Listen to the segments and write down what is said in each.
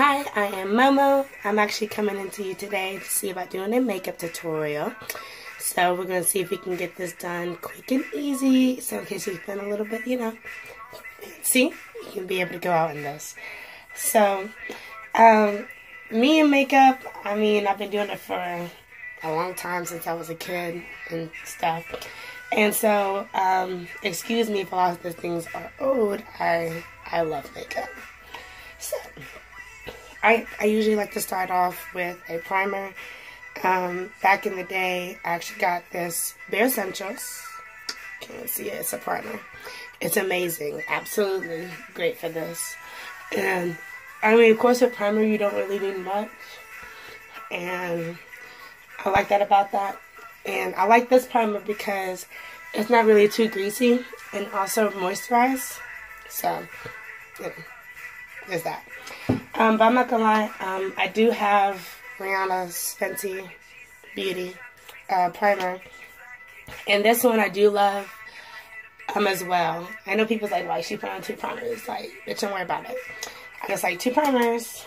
Hi, I am Momo. I'm actually coming into you today to see about doing a makeup tutorial. So we're going to see if we can get this done quick and easy. So in case you've been a little bit, see, you can be able to go out in this. So, me and makeup, I've been doing it for a long time, since I was a kid and stuff. And so, excuse me if a lot of the things are old. I love makeup. So, I usually like to start off with a primer. Back in the day, I actually got this Bare Essentials. Can't see it, it's a primer. It's amazing, absolutely great for this. And, of course with primer you don't really need much. And I like that about that. And I like this primer because it's not really too greasy and also moisturized. So, there's that. But I'm not gonna lie, I do have Rihanna's Fenty Beauty primer, and this one I do love as well. I know people's like, why she put on 2 primers? Like, bitch, don't worry about it. I just like 2 primers,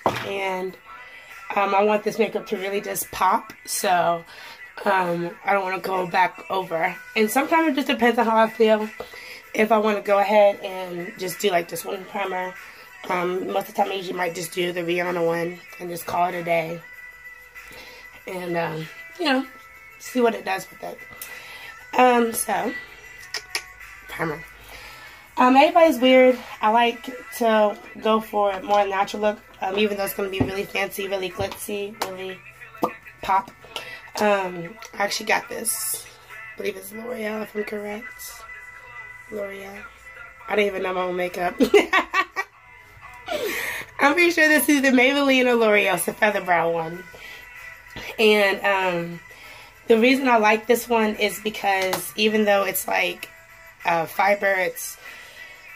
and I want this makeup to really just pop, so I don't want to go back over. And sometimes it just depends on how I feel. If I want to go ahead and just do like this one primer, most of the time I usually might just do the Rihanna one and just call it a day. And, see what it does with it. So, primer. Everybody's weird. I like to go for a more natural look, even though it's going to be really fancy, really glitzy, really pop. I actually got this. I believe it's L'Oreal, if I'm correct. L'Oreal. I don't even know my own makeup. I'm pretty sure this is the Maybelline or L'Oreal. It's the Feather Brow one. And the reason I like this one is because even though it's like fiber, it's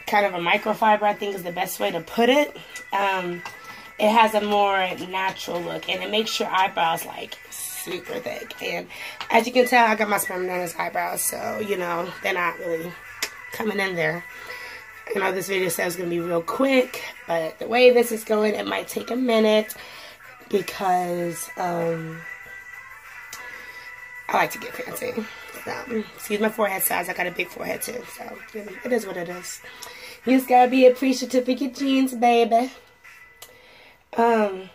kind of a microfiber, I think is the best way to put it. It has a more natural look, and it makes your eyebrows like super thick. And as you can tell, I got my sperm-donors eyebrows, so they're not really coming in there. I know this video says it's going to be real quick, but the way this is going, it might take a minute because I like to get fancy. So, excuse my forehead size. I got a big forehead too, so it is what it is. You just gotta be appreciative of your jeans, baby. And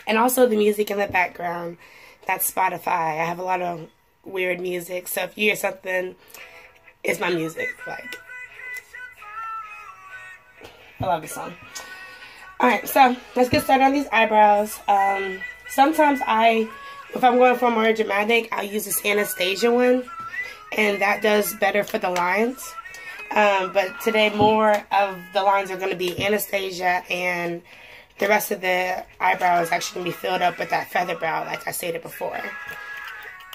also the music in the background. That's Spotify. I have a lot of weird music, so if you hear something, it's my music. Like, I love this song. Alright, so let's get started on these eyebrows. Sometimes if I'm going for more dramatic, I'll use this Anastasia one, and that does better for the lines. But today more of the lines are going to be Anastasia, and the rest of the eyebrow is actually going to be filled up with that feather brow, like I stated before.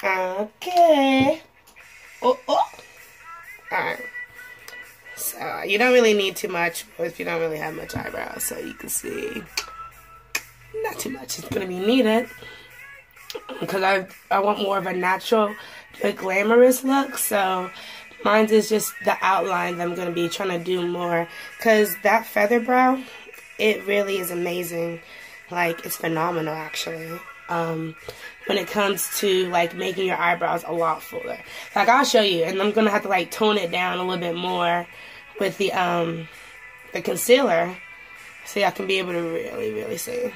Okay. Alright. So, you don't really need too much if you don't really have much eyebrows. So, you can see not too much is going to be needed. Because I want more of a natural, glamorous look. So, mine is just the outline that I'm going to be trying to do more. Because that feather brow, it really is amazing. Like, it's phenomenal, actually. When it comes to, like, making your eyebrows a lot fuller. Like, I'll show you. And I'm going to have to, like, tone it down a little bit more with the concealer, so y'all can be able to really, really see.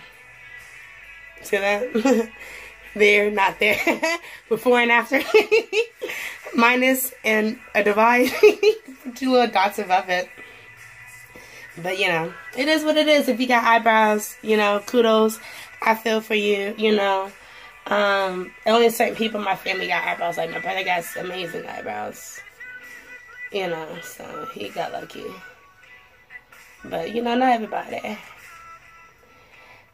See that? There, not there. Before and after. Minus and a divide. 2 little dots above it. But, it is what it is. If you got eyebrows, kudos. I feel for you, only certain people in my family got eyebrows. Like, my brother got amazing eyebrows. So he got lucky. But, not everybody.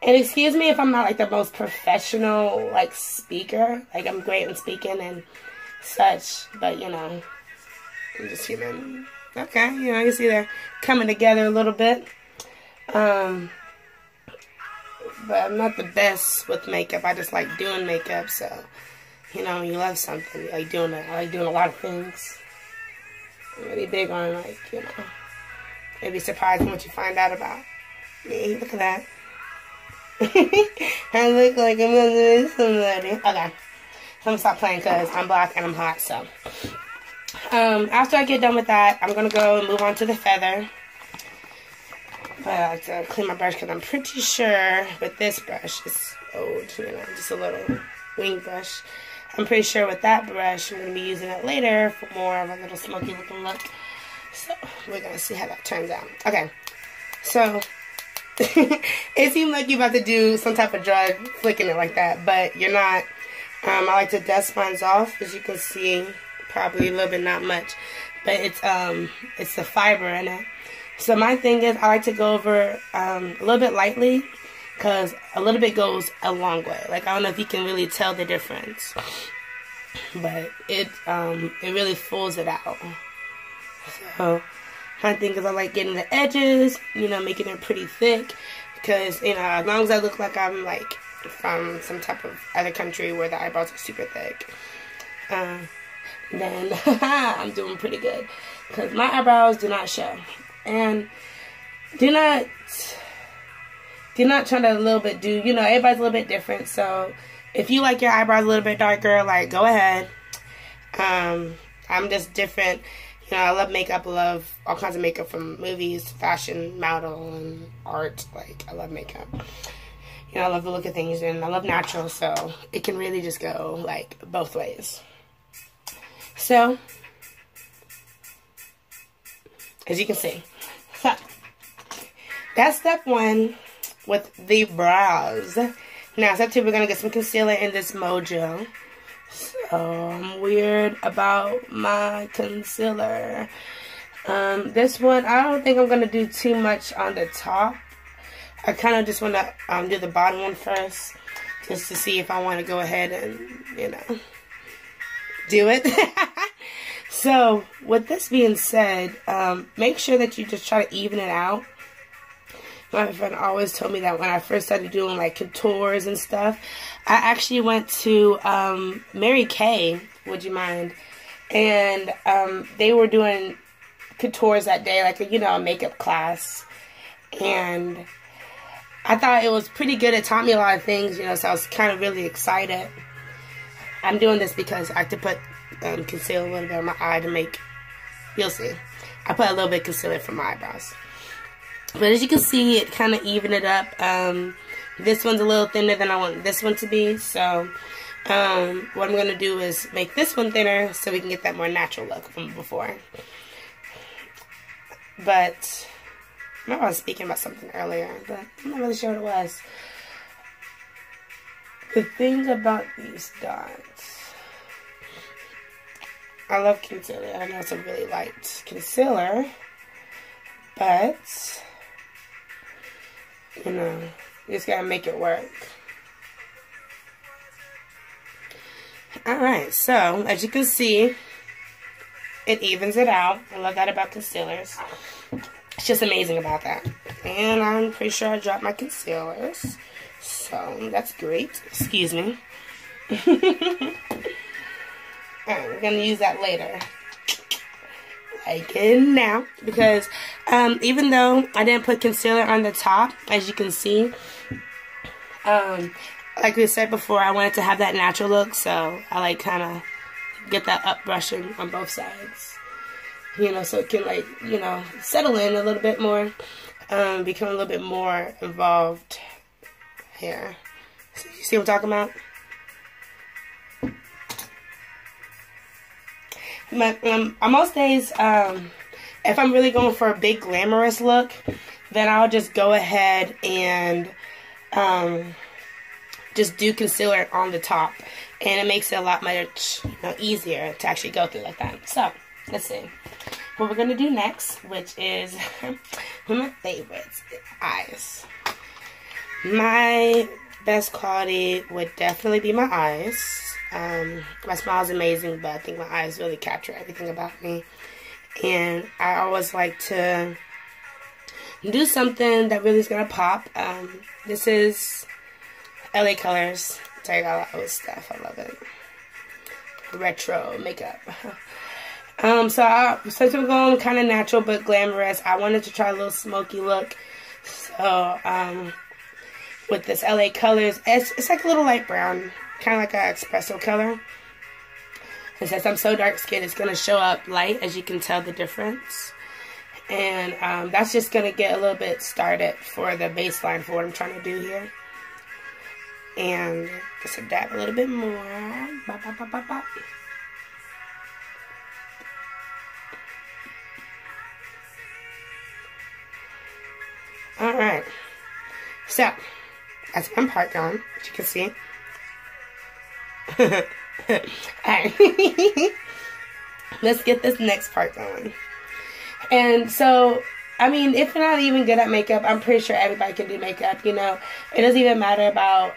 And excuse me if I'm not, like, the most professional, like, speaker. Like, I'm great in speaking and such. But, I'm just human. Okay, you see they're coming together a little bit. But I'm not the best with makeup. I just like doing makeup. So, you love something. You like doing it. I like doing a lot of things. I'm really big on, like, maybe surprising what you find out about me. Look at that. I look like I'm gonna somebody. Okay. So I'm gonna stop playing because I'm black and I'm hot, so. After I get done with that, I'm gonna go and move on to the feather. But I like to clean my brush because I'm pretty sure with this brush, it's old, you know, just a little wing brush. I'm pretty sure with that brush, I'm going to be using it later for more of a little smoky looking look. So, we're going to see how that turns out. Okay, so, it seemed like you're about to do some type of drug, flicking it like that, but you're not. I like to dust mine off, as you can see, probably a little bit, not much, but it's the fiber in it. So my thing is, I like to go over a little bit lightly, because a little bit goes a long way. Like, I don't know if you can really tell the difference, but it really fulls it out. So my thing is, I like getting the edges, you know, making it pretty thick, because, you know, as long as I look like I'm like from some type of other country where the eyebrows are super thick, then I'm doing pretty good, because my eyebrows do not show. And do not try to a little bit do, you know, everybody's a little bit different. So if you like your eyebrows a little bit darker, like, go ahead. I'm just different. You know, I love makeup. I love all kinds of makeup, from movies, fashion, model, and art. Like, I love makeup. You know, I love the look of things, and I love natural. So it can really just go, like, both ways. So, as you can see, that's step one with the brows. Now, step two, we're going to get some concealer in this Mojo. So, I'm weird about my concealer. This one, I don't think I'm going to do too much on the top. I kind of just want to do the bottom one first, just to see if I want to go ahead and, you know, do it. So, with this being said, make sure that you just try to even it out. My friend always told me that when I first started doing, like, contours and stuff. I actually went to Mary Kay, would you mind? And they were doing contours that day, like, you know, a makeup class. And I thought it was pretty good. It taught me a lot of things, you know, so I was kind of really excited. I'm doing this because I have to put concealer a little bit on my eye to make, you'll see. I put a little bit of concealer for my eyebrows. But as you can see, it kind of evened it up. This one's a little thinner than I want this one to be. So what I'm going to do is make this one thinner so we can get that more natural look from before. But I remember I was speaking about something earlier, but I'm not really sure what it was. The thing about these dots, I love concealer. I know it's a really light concealer, but, you know, you just gotta make it work. Alright, so, as you can see, it evens it out. I love that about concealers. It's just amazing about that. And I'm pretty sure I dropped my concealers, so that's great. Excuse me. Alright, we're going to use that later. Like it now. Because even though I didn't put concealer on the top, as you can see, like we said before, I wanted to have that natural look. So I like kind of get that up brushing on both sides. You know, so it can, like, you know, settle in a little bit more. Become a little bit more involved here. So you see what I'm talking about? On most days, if I'm really going for a big glamorous look, then I'll just go ahead and just do concealer on the top, and it makes it a lot much, you know, easier to actually go through like that. So let's see what we're gonna do next, which is one of my favorites, eyes. My best quality would definitely be my eyes. My smile is amazing, but I think my eyes really capture everything about me. And I always like to do something that really is going to pop. This is LA Colors. Tell you a lot of old stuff. I love it. Retro makeup. Since we're going kind of natural but glamorous, I wanted to try a little smoky look. So, with this LA Colors. It's like a little light brown, kind of like an espresso color. And since I'm so dark skinned, it's going to show up light, as you can tell the difference. And that's just going to get a little bit started for the baseline for what I'm trying to do here. And just a dab a little bit more. Bop, bop, bop, bop, bop. Alright. So, that's one part gone, as you can see. Alright. Let's get this next part going. And so, I mean, if you're not even good at makeup, I'm pretty sure everybody can do makeup, you know. It doesn't even matter about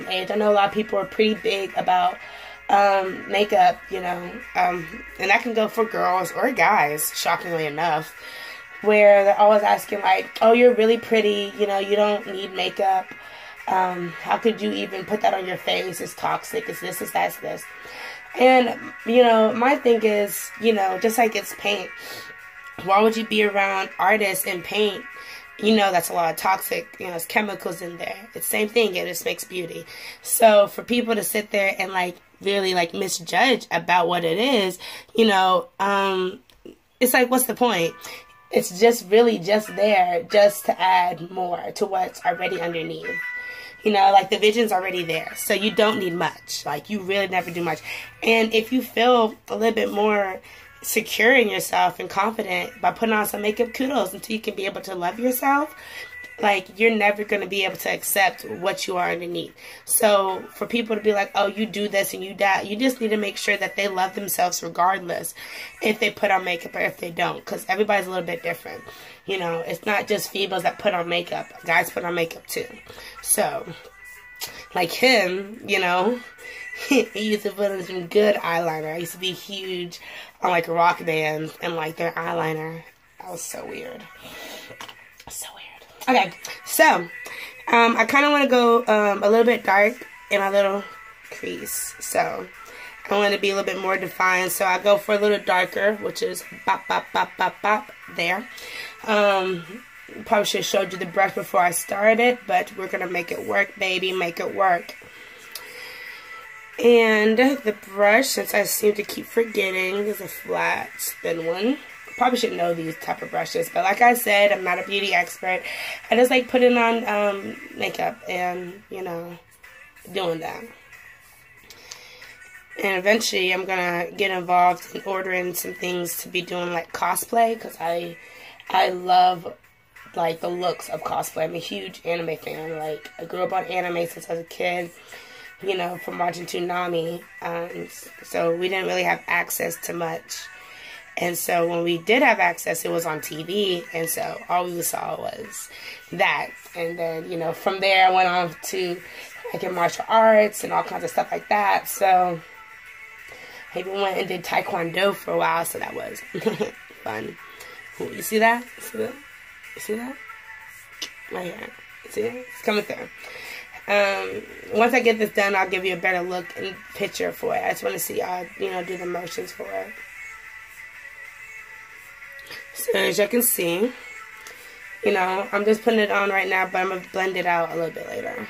age. I know a lot of people are pretty big about makeup, you know. And that can go for girls or guys, shockingly enough. Where they're always asking, like, oh, you're really pretty, you know, you don't need makeup. How could you even put that on your face? It's toxic, it's this, it's that, it's this. And, you know, my thing is, you know, just like it's paint. Why would you be around artists and paint? You know, that's a lot of toxic, you know, there's chemicals in there. It's the same thing, it just makes beauty. So for people to sit there and, like, really, like, misjudge about what it is, you know, it's like, what's the point? It's just really just there just to add more to what's already underneath. You know, like the vision's already there. So you don't need much. Like you really never do much. And if you feel a little bit more secure in yourself and confident by putting on some makeup, kudos, until you can be able to love yourself. Like you're never going to be able to accept what you are underneath. So for people to be like, oh, you do this and you that, you just need to make sure that they love themselves regardless if they put on makeup or if they don't. Because everybody's a little bit different. You know, it's not just females that put on makeup. Guys put on makeup too. So, like him, you know, he used to put on some good eyeliner. I used to be huge on like rock bands and like their eyeliner. That was so weird. So weird. Okay, so I kind of want to go a little bit dark in my little crease. So I want to be a little bit more defined. So I go for a little darker, which is bop, bop, bop, bop, bop, there. Probably should have showed you the brush before I started, but we're going to make it work, baby. Make it work. And the brush, since I seem to keep forgetting, is a flat, thin one. Probably should know these type of brushes, but like I said, I'm not a beauty expert. I just like putting on makeup and, you know, doing that. And eventually I'm gonna get involved in ordering some things to be doing like cosplay, because I love like the looks of cosplay. I'm a huge anime fan. Like I grew up on anime since I was a kid, you know, from watching Toonami. So we didn't really have access to much. And so when we did have access, it was on TV. And so all we saw was that. And then, you know, from there I went on to like in martial arts and all kinds of stuff like that. So I even went and did Taekwondo for a while. So that was fun. Ooh, you see that? See that? You see that? Right here. See it? It's coming through. Once I get this done, I'll give you a better look and picture for it. I just want to see y'all, you know, do the motions for it. So as you can see, you know, I'm just putting it on right now, but I'm going to blend it out a little bit later.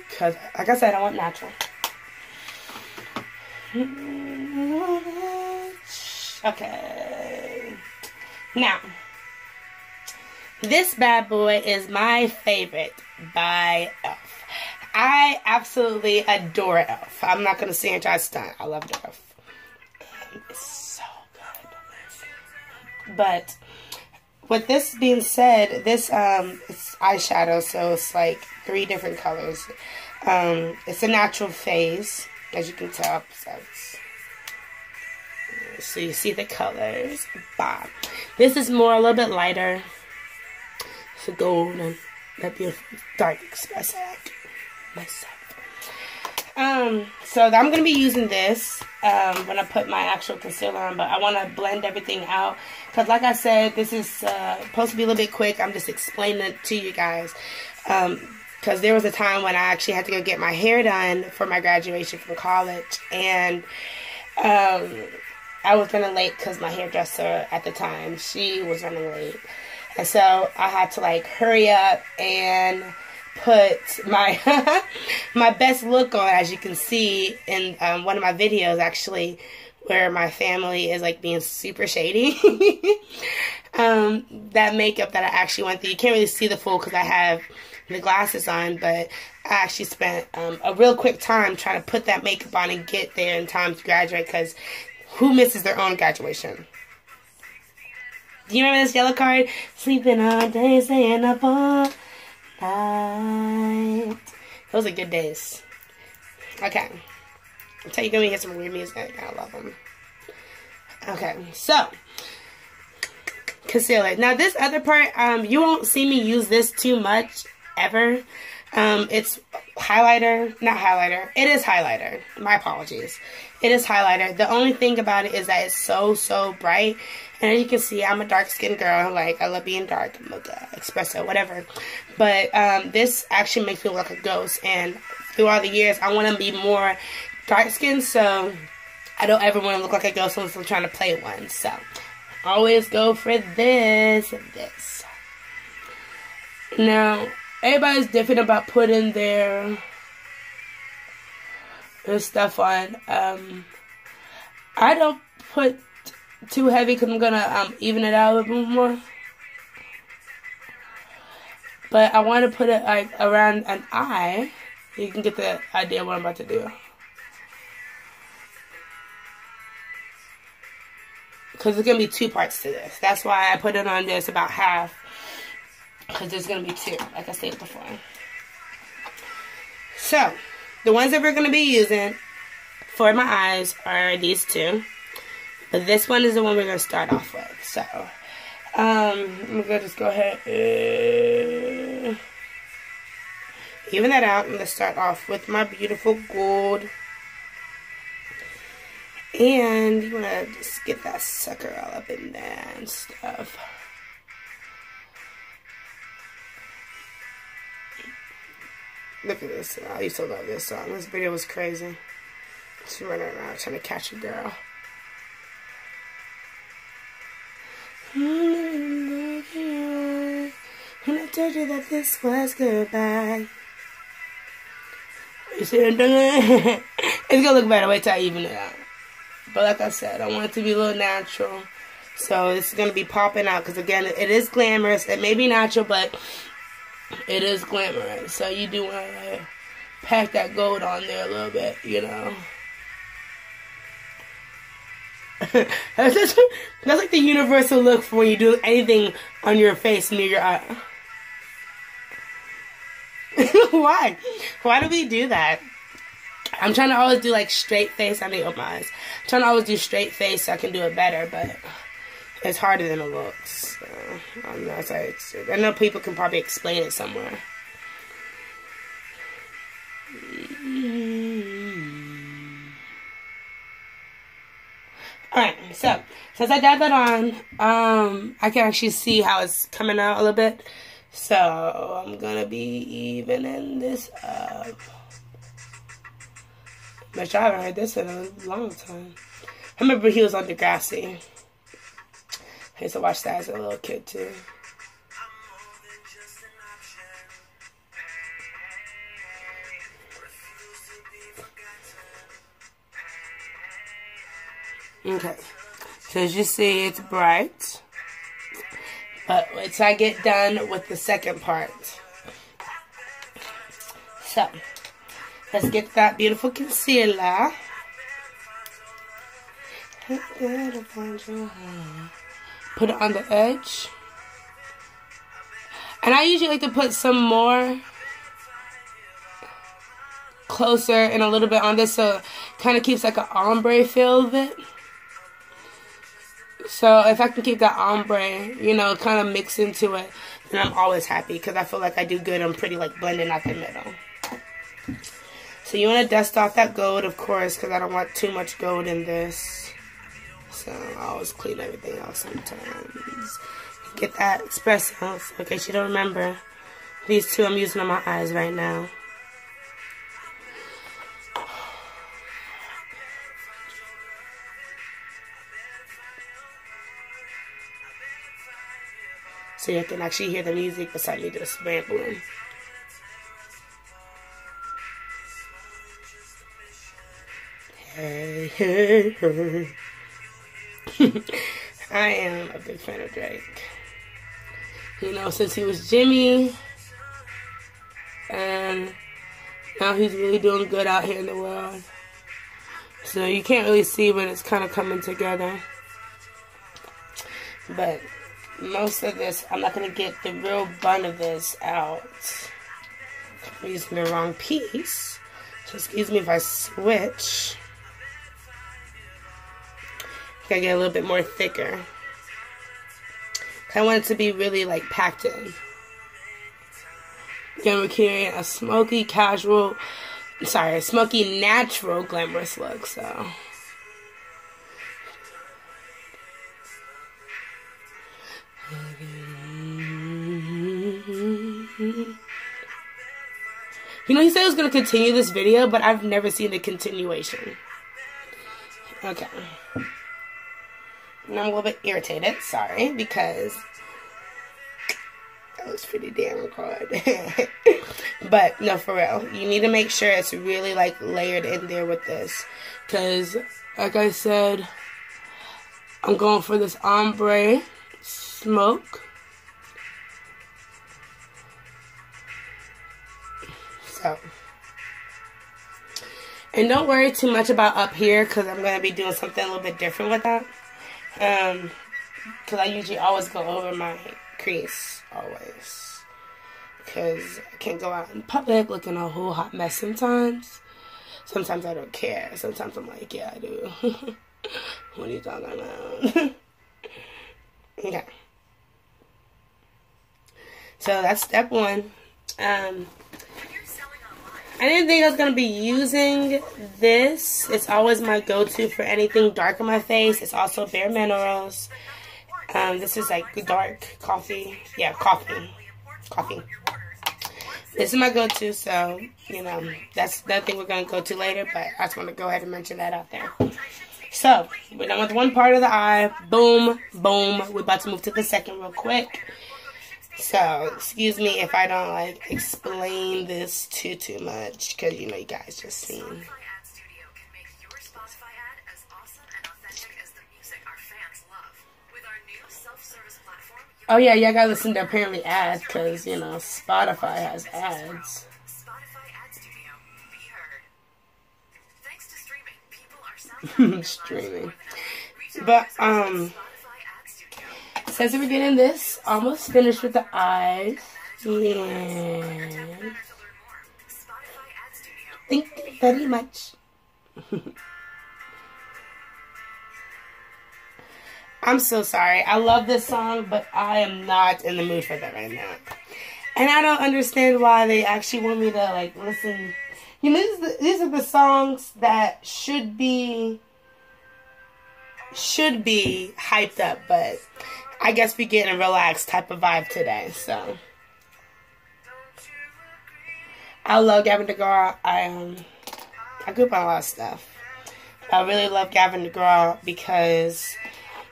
Because, like I said, I want natural. Okay. Now, this bad boy is my favorite by Elf. I absolutely adore Elf. I'm not going to sit here and try to stunt. I love Elf. It's so good. But with this being said, this it's eyeshadow, so it's like 3 different colors. It's a natural phase, as you can tell. So you see the colors. Bah. This is more a little bit lighter. It's a gold and that beautiful dark espresso myself. So I'm going to be using this when I put my actual concealer on, but I want to blend everything out because like I said, this is supposed to be a little bit quick. I'm just explaining it to you guys because there was a time when I actually had to go get my hair done for my graduation from college, and I was running late because my hairdresser at the time, she was running late. And so I had to like hurry up and put my my best look on, as you can see in one of my videos, actually, where my family is like being super shady. That makeup that I actually went through, you can't really see the full because I have the glasses on, but I actually spent a real quick time trying to put that makeup on and get there in time to graduate, because who misses their own graduation? Do you remember this yellow card? Sleeping all day, staying up all night. Those are good days. Okay. I'll tell you, you're going to hear some weird music. I love them. Okay, so concealer. Now this other part, you won't see me use this too much ever. It's highlighter, not highlighter. It is highlighter. My apologies. It is highlighter. The only thing about it is that it's so bright. And as you can see, I'm a dark skinned girl. Like, I love being dark, mocha, espresso, whatever. But this actually makes me look like a ghost. And throughout the years, I want to be more dark skinned, so I don't ever want to look like a ghost unless I'm trying to play one. So always go for this and this. Now, everybody's different about putting their stuff on. I don't put too heavy because I'm gonna even it out a little bit more. But I want to put it like around an eye. You can get the idea of what I'm about to do. Because there's going to be two parts to this. That's why I put it on this about half. Because there's going to be two, like I said before. So, the ones that we're going to be using for my eyes are these two. But this one is the one we're going to start off with. So, I'm going to just go ahead and even that out. I'm going to start off with my beautiful gold. And you want to just get that sucker all up in there and stuff. Look at this. I used to love this song. This video was crazy. Just running around trying to catch a girl. When I told you that this was goodbye. You see what I'm doing? It's going to look better. Wait till I even it out. But like I said, I want it to be a little natural. So it's going to be popping out. Because again, it is glamorous. It may be natural, but it is glamorous. So you do want to pack that gold on there a little bit, you know. That's like the universal look for when you do anything on your face near your eye. Why? Why do we do that? I'm trying to always do like straight face. I need to open my eyes. I'm trying to always do straight face so I can do it better, but it's harder than it looks. So, I don't know. I know people can probably explain it somewhere. Alright, so since I got that on, I can actually see how it's coming out a little bit. So I'm gonna be evening this up. Which I haven't heard this in a long time. I remember he was on Degrassi. I used to watch that as a little kid too. Okay, so as you see, it's bright. But wait till I get done with the second part. So, let's get that beautiful concealer. Put it on the edge. And I usually like to put some more closer and a little bit on this, so it kind of keeps like an ombre feel of it. So if I can keep that ombre, you know, kind of mix into it, then I'm always happy, because I feel like I do good. I'm pretty like blending out the middle. So you want to dust off that gold, of course, because I don't want too much gold in this. So I always clean everything off sometimes. Get that espresso, so in case you don't remember. These two I'm using on my eyes right now. So you can actually hear the music beside me just rambling. Hey, hey, hey. I am a big fan of Drake. You know, since he was Jimmy, and now he's really doing good out here in the world. So you can't really see when it's kind of coming together. But most of this, I'm not going to get the real bun of this out. I'm using the wrong piece. So excuse me if I switch. Gotta get a little bit more thicker. I want it to be really like packed in. Again, we're carrying a smoky natural glamorous look, so. You know, he said he was going to continue this video, but I've never seen the continuation. Okay. And I'm a little bit irritated, sorry, because that was pretty damn hard. But, no, for real. You need to make sure it's really, like, layered in there with this. Because, like I said, I'm going for this ombre smoke. So. And don't worry too much about up here, because I'm going to be doing something a little bit different with that. Because I usually always go over my crease, always. Because I can't go out in public looking a whole hot mess sometimes. Sometimes I don't care. Sometimes I'm like, yeah, I do. What are you talking about? Okay. So that's step one. I didn't think I was going to be using this. It's always my go-to for anything dark on my face. It's also Bare Minerals. This is like dark coffee. Yeah, coffee. This is my go-to, so, you know, that's the thing we're going to go to later, but I just want to go ahead and mention that out there. So, we're done with one part of the eye. Boom, boom. We're about to move to the second real quick. So, excuse me if I don't, like, explain this too much, because, you know, you guys just seen. Oh, yeah, y'all gotta listen to apparently ads, because, you know, Spotify has ads. Streaming. But, since we're getting this almost finished with the eyes, yeah. Thank you very much. I'm so sorry. I love this song, but I am not in the mood for that right now. And I don't understand why they actually want me to, like, listen. You know, these are the songs that should be hyped up, but I guess we're getting a relaxed type of vibe today, so. I love Gavin DeGraw. I grew up on a lot of stuff. I really love Gavin DeGraw because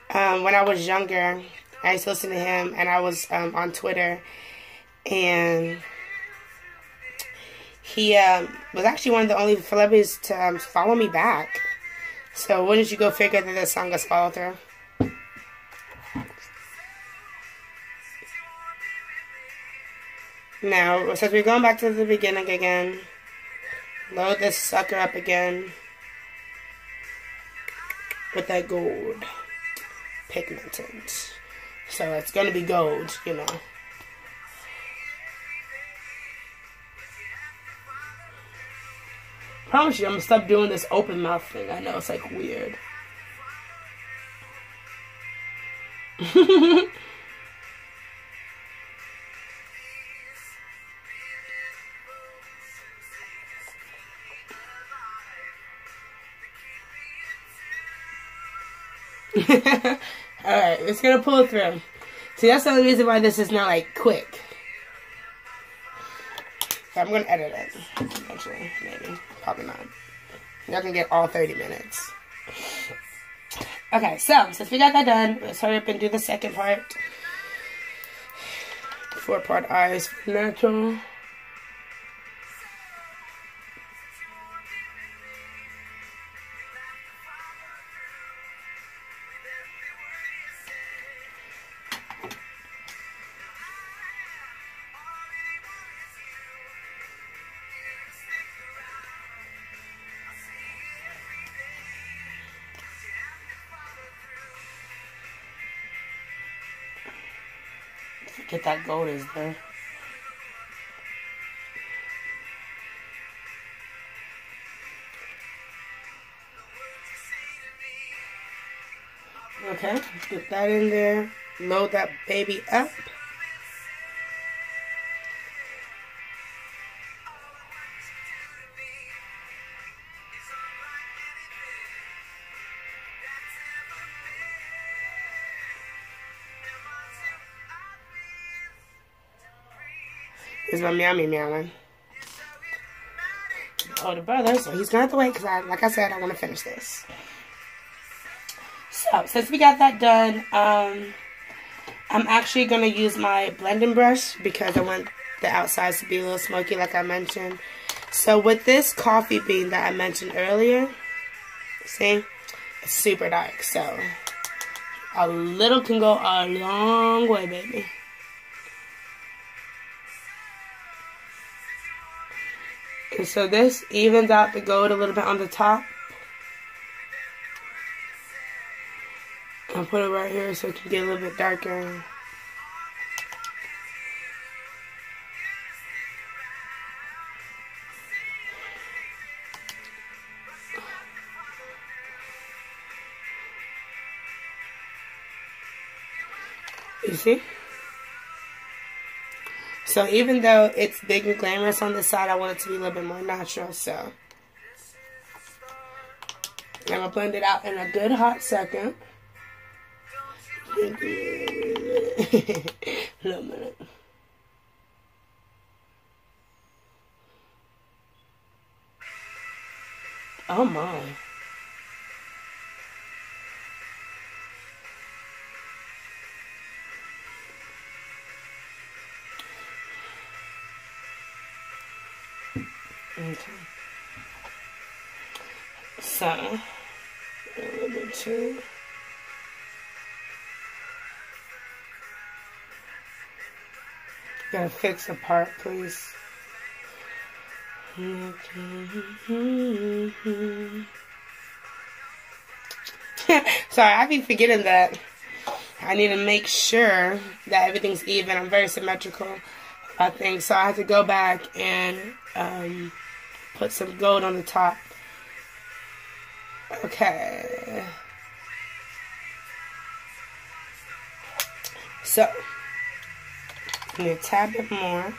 when I was younger, I used to listen to him, and I was on Twitter, and he was actually one of the only celebrities to follow me back. So wouldn't you go figure that this song gets followed through? Now, since we're going back to the beginning again, load this sucker up again with that gold pigmented. So it's going to be gold, you know. Promise you, I'm going to stop doing this open mouth thing. I know, it's like weird. Alright, it's gonna pull through. See, that's the only reason why this is not like quick. So I'm gonna edit it eventually, maybe. Probably not. Y'all can get all 30 minutes. Okay, so since we got that done, let's hurry up and do the second part. 4-part eyes for natural. get that gold is there. Okay, get that in there. Load that baby up. This is my meowie meowing. Older brother, so he's gonna have to wait because, like I said, I want to finish this. So, since we got that done, I'm actually gonna use my blending brush because I want the outsides to be a little smoky, like I mentioned. So, with this coffee bean that I mentioned earlier, see, it's super dark. So, a little can go a long way, baby. And so this evens out the gold a little bit on the top. I'll put it right here so it can get a little bit darker. You see? So even though it's big and glamorous on this side, I want it to be a little bit more natural. So I'm going to blend it out in a good hot second. Little minute. Oh my. Okay. So, a little bit too. Gotta fix the part, please. Sorry, I be forgetting that I need to make sure that everything's even. I'm very symmetrical about things, so I have to go back and put some gold on the top. Okay. So, I need a tad bit more.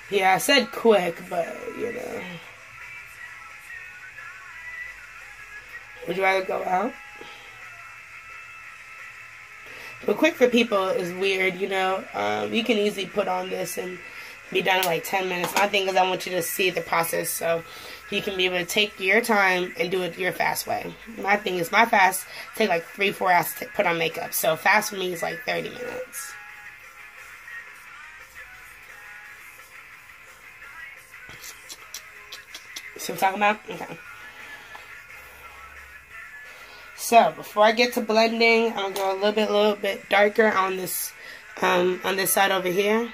Yeah, I said quick, but, you know. Would you rather go out? But quick for people is weird, you know. You can easily put on this and be done in like 10 minutes. My thing is I want you to see the process so you can be able to take your time and do it your fast way. My thing is my fast take like 3-4 hours to put on makeup. So fast for me is like 30 minutes. See what I'm talking about? Okay. So before I get to blending, I'm gonna go a little bit darker on this side over here.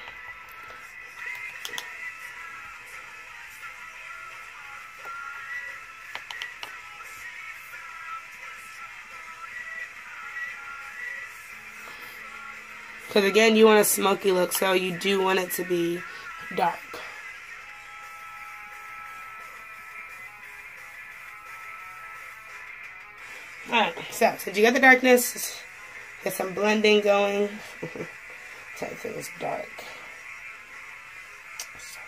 Because again, you want a smoky look, so you do want it to be dark. Alright, so you got the darkness, get some blending going. So everything is dark. So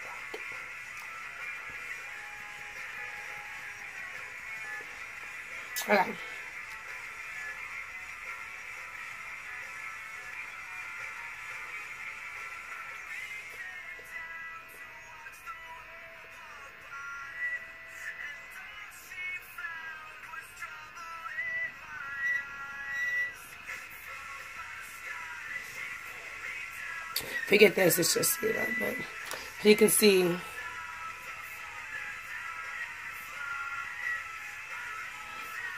dark. Okay. Forget this, it's just, you know, but you can see, you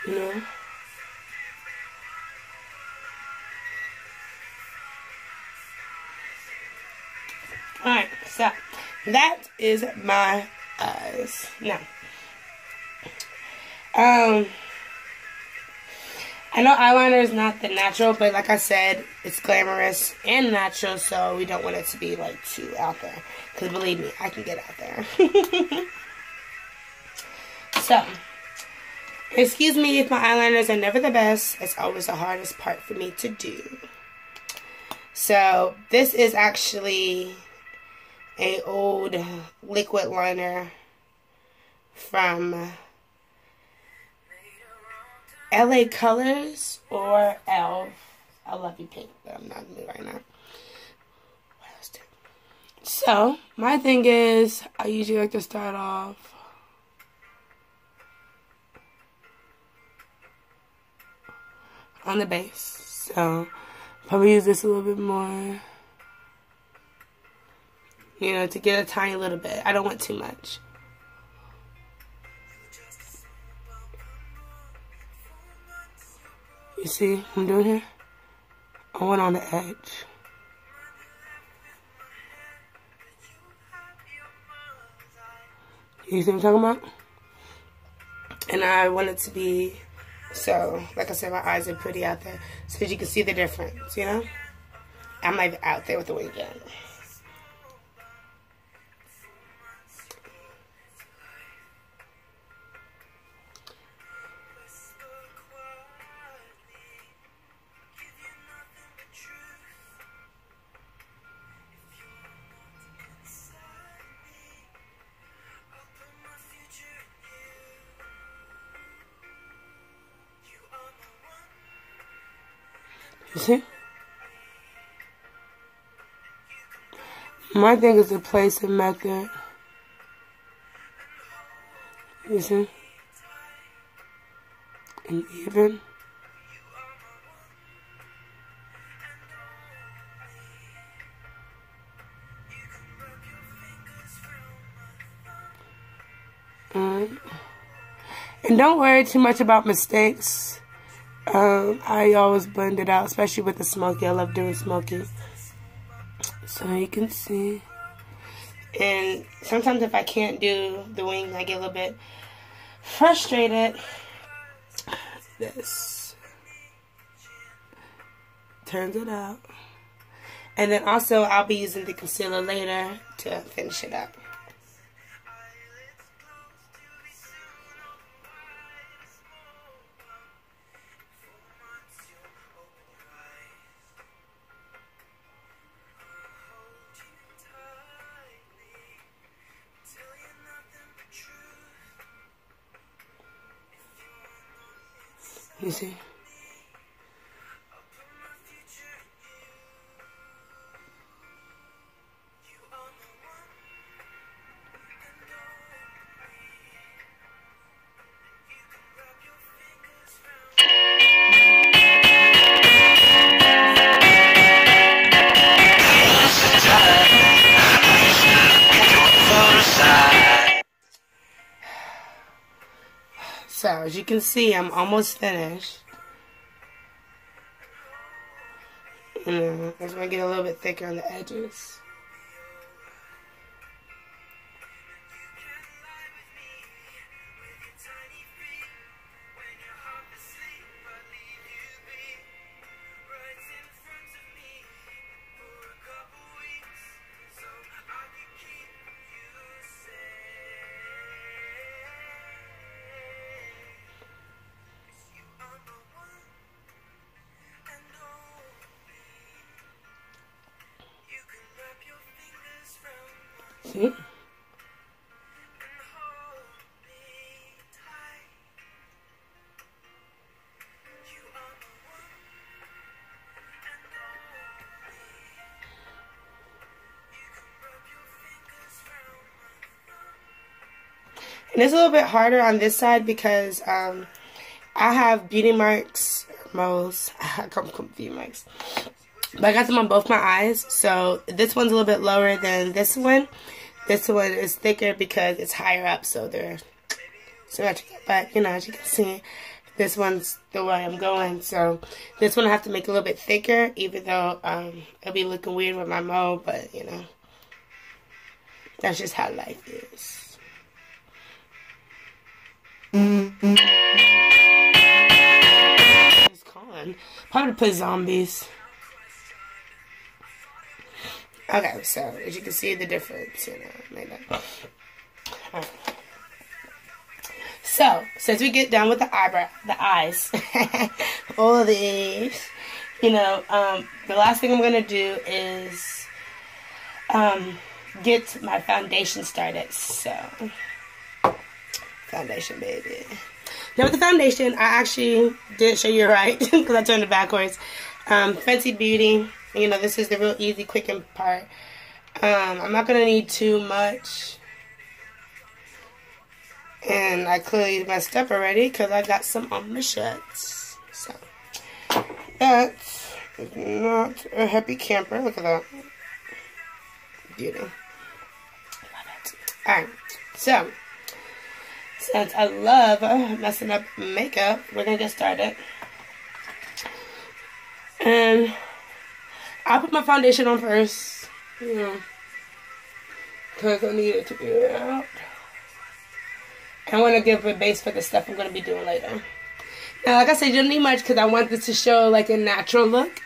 know. Alright, so that is my eyes. Now, I I know eyeliner is not the natural, but like I said, it's glamorous and natural, so we don't want it to be like too out there. Because believe me, I can get out there. So, excuse me if my eyeliners are never the best. It's always the hardest part for me to do. So, this is actually an old liquid liner from LA Colors or ELF. I love you, pink, but I'm not in the mood right now. What else do? So, my thing is, I usually like to start off on the base. So, probably use this a little bit more. You know, to get a tiny little bit. I don't want too much. You see what I'm doing here? I went on the edge. You see what I'm talking about? And I want it to be, so, like I said, my eyes are pretty out there. So that you can see the difference, you know? I'm like out there with the wing gun. You see? My thing is the placing method. You see? And even. And don't worry too much about mistakes. I always blend it out, especially with the smoky. I love doing smoky. So you can see. And sometimes if I can't do the wing, I get a little bit frustrated. This turns it out. And then also I'll be using the concealer later to finish it up. You see? So, as you can see, I'm almost finished. I just want to get a little bit thicker on the edges. See? And it's a little bit harder on this side because I have beauty marks, moles. I come from beauty marks. But I got them on both my eyes, so this one's a little bit lower than this one. This one is thicker because it's higher up, so they're symmetrical. But, you know, as you can see, this one's the way I'm going. So, this one I have to make a little bit thicker, even though it'll be looking weird with my mole, but, you know, that's just how life is. It's one. Probably put zombies. Okay, so as you can see the difference, you know, like that. Alright. So, since we get done with the eyes, all of these, you know, the last thing I'm going to do is get my foundation started. So, foundation, baby. Now with the foundation, I actually didn't show you right because I turned it backwards. Fenty Beauty, you know, this is the real easy, quick part. I'm not going to need too much. And I clearly messed up already because I got some on my shirts. So, that is not a happy camper. Look at that. Beauty. Love it. Alright, so, since I love messing up makeup, we're going to get started. And I'll put my foundation on first. You know, because I need it to be out. I want to give a base for the stuff I'm going to be doing later. Now, like I said, you don't need much because I want this to show like a natural look.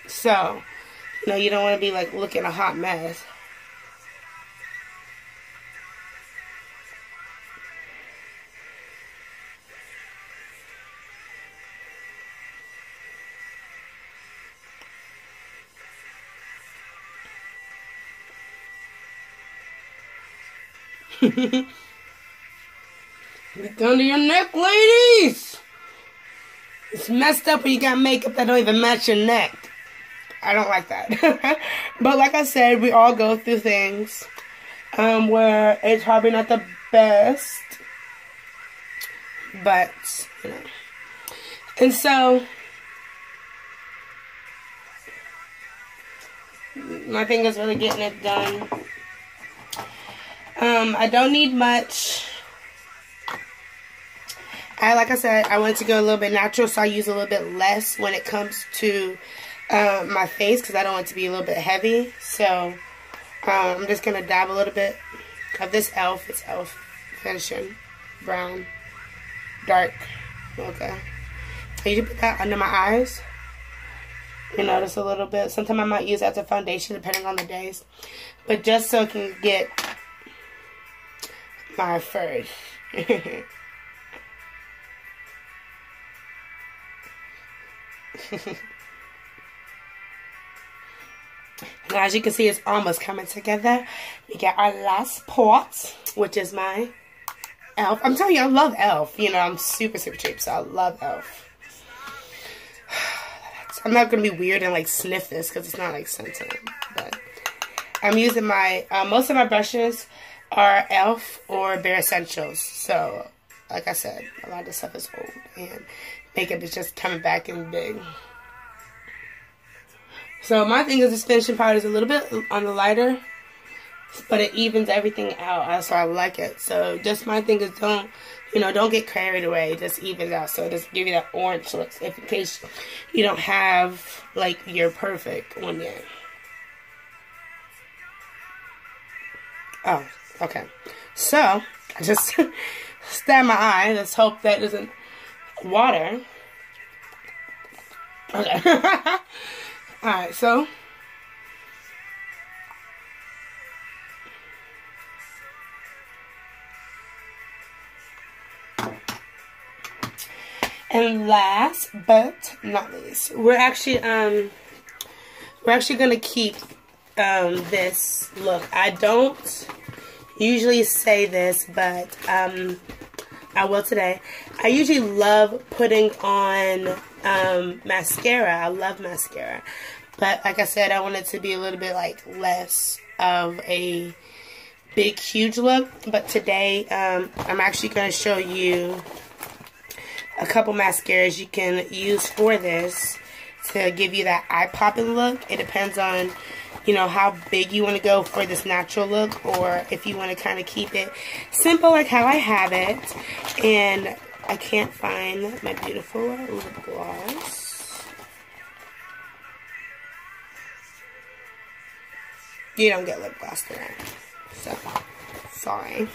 So, you know, you don't want to be like looking a hot mess. Get under your neck, ladies. It's messed up when you got makeup that don't even match your neck. I don't like that. But like I said, we all go through things where it's probably not the best. But, you know. And so, my thing is really getting it done. I don't need much. Like I said, I want to go a little bit natural, so I use a little bit less when it comes to my face because I don't want it to be a little bit heavy. So I'm just going to dab a little bit of this e.l.f. It's e.l.f. finishing brown, dark. Okay. I usually put that under my eyes. You know, just a little bit. Sometimes I might use that as a foundation depending on the days. But just so I can get my fur. Now, as you can see, it's almost coming together. We got our last part, which is my e.l.f. I'm telling you, I love e.l.f. You know, I'm super, super cheap, so I love e.l.f. I'm not going to be weird and, like, sniff this because it's not, like, scented. But I'm using my, most of my brushes are e.l.f. or Bare Essentials. So, like I said, a lot of this stuff is old. And makeup is just coming back in big. So my thing is this finishing powder is a little bit on the lighter, but it evens everything out. So I like it. So just my thing is don't get carried away. It just evens out. So it doesn't give you that orange look. If in case you don't have like your perfect one yet. Oh, okay. So I just stab my eye. Let's hope that doesn't water. Okay. Alright, so and last but not least, we're actually gonna keep this look. I don't usually say this, but I will today. I usually love putting on mascara. I love mascara. But like I said, I want it to be a little bit like less of a big, huge look. But today, I'm actually going to show you a couple mascaras you can use for this to give you that eye-popping look. It depends on, you know, how big you want to go for this natural look, or if you want to kind of keep it simple like how I have it. And I can't find my beautiful lip gloss. You don't get lip gloss today, so sorry.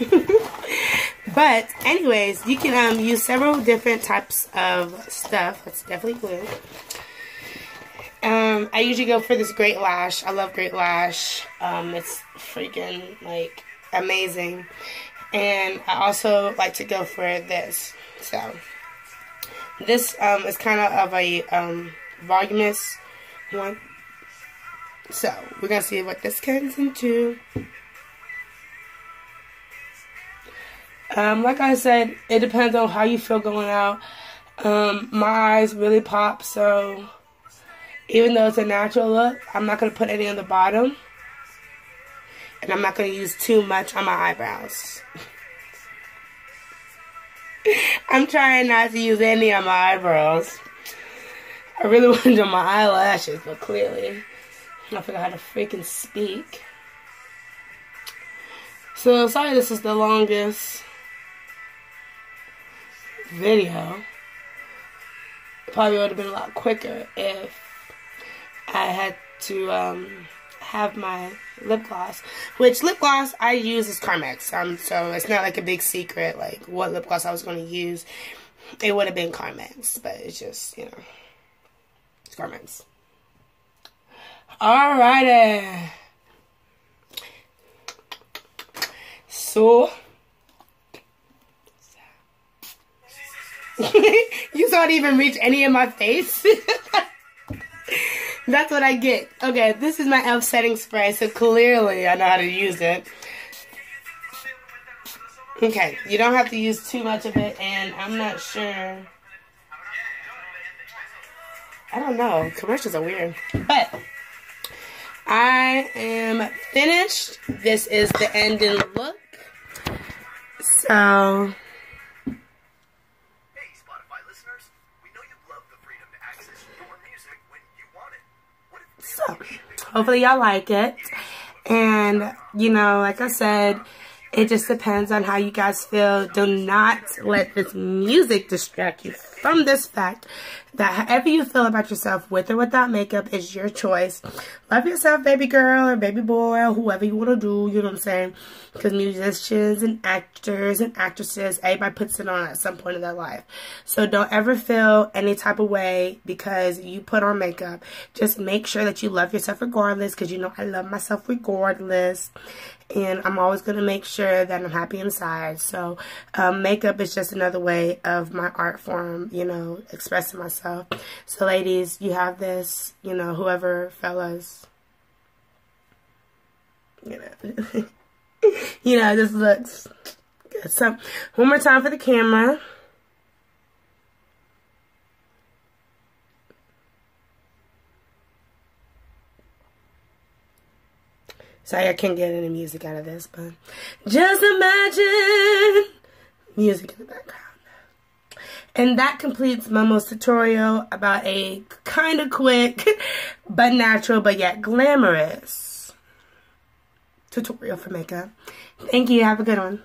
But anyways, you can use several different types of stuff. That's definitely good. I usually go for this Great Lash. I love Great Lash. It's freaking like amazing. And I also like to go for this. So this is kind of a voluminous one. So we're gonna see what this turns into. Like I said, it depends on how you feel going out. My eyes really pop, so even though it's a natural look, I'm not going to put any on the bottom. And I'm not going to use too much on my eyebrows. I'm trying not to use any on my eyebrows. I really want to do my eyelashes, but clearly I forgot how to freaking speak. So sorry this is the longest video. Probably would have been a lot quicker if I had to have my lip gloss. Which lip gloss I use is Carmex. So it's not like a big secret like what lip gloss I was going to use. It would have been Carmex, but it's just, you know, it's Carmex. Alrighty. So you don't even reach any of my face. That's what I get. Okay, this is my e.l.f. setting spray, so clearly I know how to use it. Okay, you don't have to use too much of it, and I'm not sure. I don't know. Commercials are weird. But I am finished. This is the ending look. So hopefully y'all like it. And, you know, like I said, it just depends on how you guys feel. Do not let this music distract you from this fact that however you feel about yourself, with or without makeup, is your choice. Love yourself, baby girl or baby boy or whoever you want to do, you know what I'm saying? Because musicians and actors and actresses, everybody puts it on at some point in their life. So don't ever feel any type of way because you put on makeup. Just make sure that you love yourself regardless, because you know I love myself regardless. And I'm always going to make sure that I'm happy inside. So makeup is just another way of my art form, you know, expressing myself. So ladies, you have this, you know, whoever, fellas, you know, you know, this looks good. So one more time for the camera. Sorry, I can't get any music out of this, but just imagine music in the background. And that completes Momo's tutorial about a kind of quick, but natural, but yet glamorous tutorial for makeup. Thank you. Have a good one.